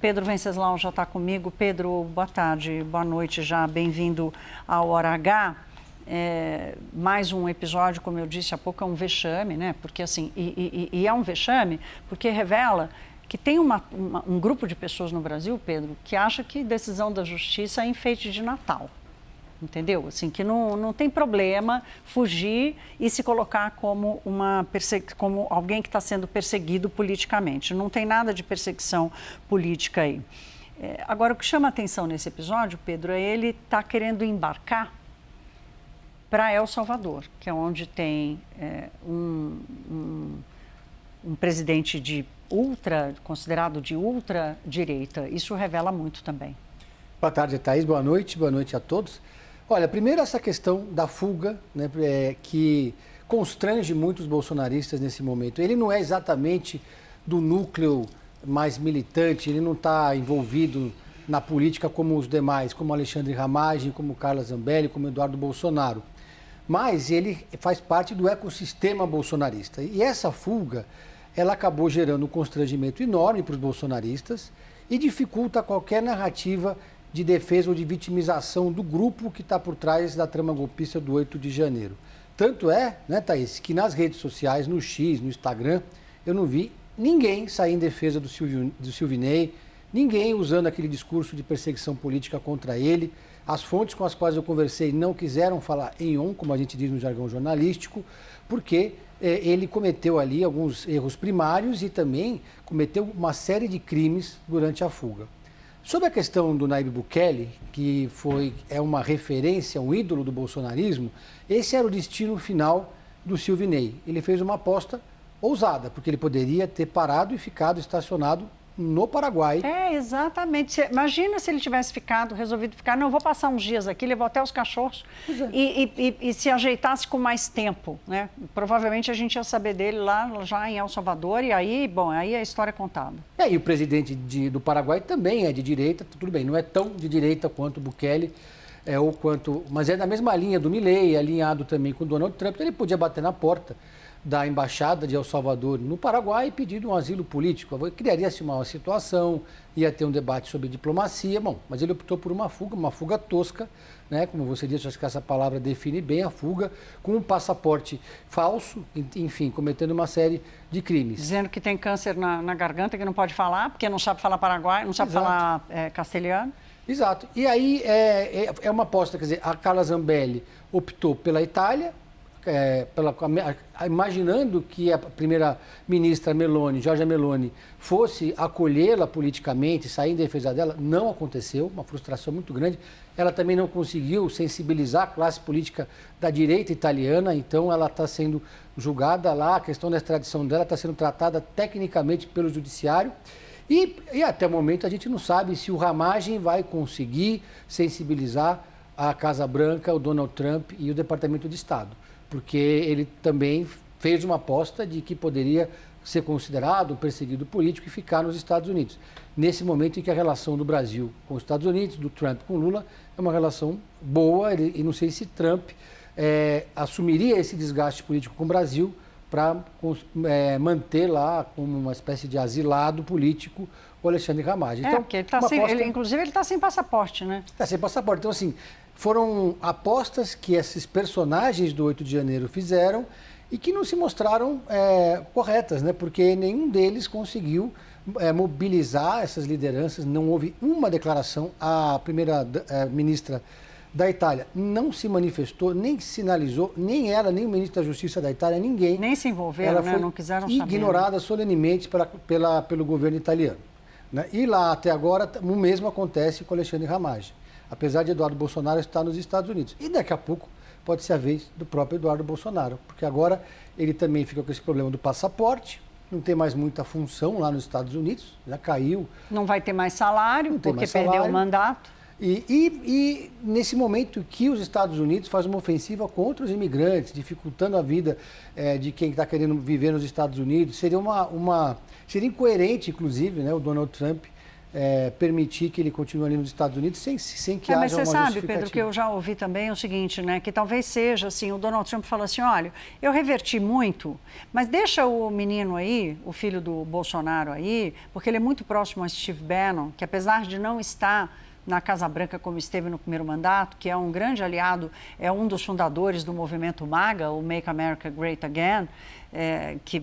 Pedro Venceslau já está comigo. Pedro, boa tarde, boa noite já, bem-vindo ao Hora H. Mais um episódio, como eu disse há pouco, é um vexame, né? Porque assim, é um vexame porque revela que tem um grupo de pessoas no Brasil, Pedro, que acha que decisão da justiça é enfeite de Natal. Entendeu? Assim, que não tem problema fugir e se colocar como como alguém que está sendo perseguido politicamente. Não tem nada de perseguição política aí. Agora, o que chama a atenção nesse episódio, Pedro, é ele estar querendo embarcar para El Salvador, que é onde tem um presidente considerado de ultradireita. Isso revela muito também. Boa tarde, Thaís. Boa noite a todos. Olha, primeiro essa questão da fuga, né, que constrange muito os bolsonaristas nesse momento. Ele não é exatamente do núcleo mais militante, ele não está envolvido na política como os demais, como Alexandre Ramagem, como Carla Zambelli, como Eduardo Bolsonaro. Mas ele faz parte do ecossistema bolsonarista. E essa fuga, ela acabou gerando um constrangimento enorme para os bolsonaristas e dificulta qualquer narrativa de defesa ou de vitimização do grupo que está por trás da trama golpista do 8 de janeiro. Tanto é, né, Thaís, que nas redes sociais, no X, no Instagram, eu não vi ninguém sair em defesa do Silvinei, ninguém usando aquele discurso de perseguição política contra ele. As fontes com as quais eu conversei não quiseram falar em on, como a gente diz no jargão jornalístico, porque ele cometeu ali alguns erros primários e também cometeu uma série de crimes durante a fuga. Sobre a questão do Nayib Bukele, que é uma referência, um ídolo do bolsonarismo, esse era o destino final do Silvinei. Ele fez uma aposta ousada, porque ele poderia ter parado e ficado estacionado no Paraguai. Exatamente. Imagina se ele tivesse resolvido ficar, não, vou passar uns dias aqui, levou até os cachorros e se ajeitasse com mais tempo, né? Provavelmente a gente ia saber dele lá já em El Salvador e aí, bom, aí a história é contada. E o presidente do Paraguai também é de direita, tudo bem, não é tão de direita quanto o Bukele, mas é da mesma linha do Milei, alinhado também com o Donald Trump, então ele podia bater na porta da Embaixada de El Salvador no Paraguai e pedir um asilo político. Criaria-se uma situação, ia ter um debate sobre diplomacia, mas ele optou por uma fuga tosca, né? Como você disse, acho que essa palavra define bem a fuga, com um passaporte falso, enfim, cometendo uma série de crimes. Dizendo que tem câncer na garganta, que não pode falar, porque não sabe falar paraguai, não sabe falar castelhano. Exato. E aí é uma aposta, quer dizer, a Carla Zambelli optou pela Itália, imaginando que a primeira-ministra Giorgia Meloni, fosse acolhê-la politicamente, sair em defesa dela, não aconteceu, uma frustração muito grande. Ela também não conseguiu sensibilizar a classe política da direita italiana, então ela está sendo julgada lá, a questão da extradição dela está sendo tratada tecnicamente pelo judiciário. E até o momento a gente não sabe se o Ramagem vai conseguir sensibilizar a Casa Branca, o Donald Trump e o Departamento de Estado, porque ele também fez uma aposta de que poderia ser considerado um perseguido político e ficar nos Estados Unidos. Nesse momento em que a relação do Brasil com os Estados Unidos, do Trump com Lula, é uma relação boa, e não sei se Trump assumiria esse desgaste político com o Brasil para manter lá como uma espécie de asilado político o Alexandre Ramagem. Então, porque inclusive ele está sem passaporte, né? Está sem passaporte. Então, assim, foram apostas que esses personagens do 8 de janeiro fizeram e que não se mostraram corretas, né? Porque nenhum deles conseguiu mobilizar essas lideranças. Não houve uma declaração. A primeira-ministra da Itália não se manifestou, nem sinalizou, nem ela, nem o ministro da Justiça da Itália, ninguém. Nem se envolveram, né? Não quiseram saber. Ignorada solenemente pelo governo italiano. Né? E lá, até agora, o mesmo acontece com Alexandre Ramagem, apesar de Eduardo Bolsonaro estar nos Estados Unidos. E daqui a pouco pode ser a vez do próprio Eduardo Bolsonaro, porque agora ele também fica com esse problema do passaporte, não tem mais muita função lá nos Estados Unidos, já caiu. Não vai ter mais salário, porque perdeu o mandato. E nesse momento que os Estados Unidos fazem uma ofensiva contra os imigrantes, dificultando a vida de quem está querendo viver nos Estados Unidos, seria incoerente, inclusive, né, o Donald Trump permitir que ele continue ali nos Estados Unidos sem que haja uma mas você justificativa. sabe, Pedro, que eu já ouvi também o seguinte, né, que talvez seja assim, o Donald Trump fala assim, olha, eu reverti muito, mas deixa o menino aí, o filho do Bolsonaro aí, porque ele é muito próximo a Steve Bannon, que apesar de não estar na Casa Branca como esteve no primeiro mandato, que é um grande aliado, é um dos fundadores do movimento MAGA, o Make America Great Again, que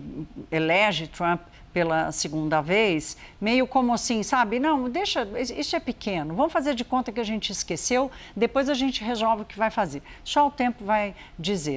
elege Trump pela segunda vez, meio como assim, sabe, não, deixa, isso é pequeno, vamos fazer de conta que a gente esqueceu, depois a gente resolve o que vai fazer. Só o tempo vai dizer.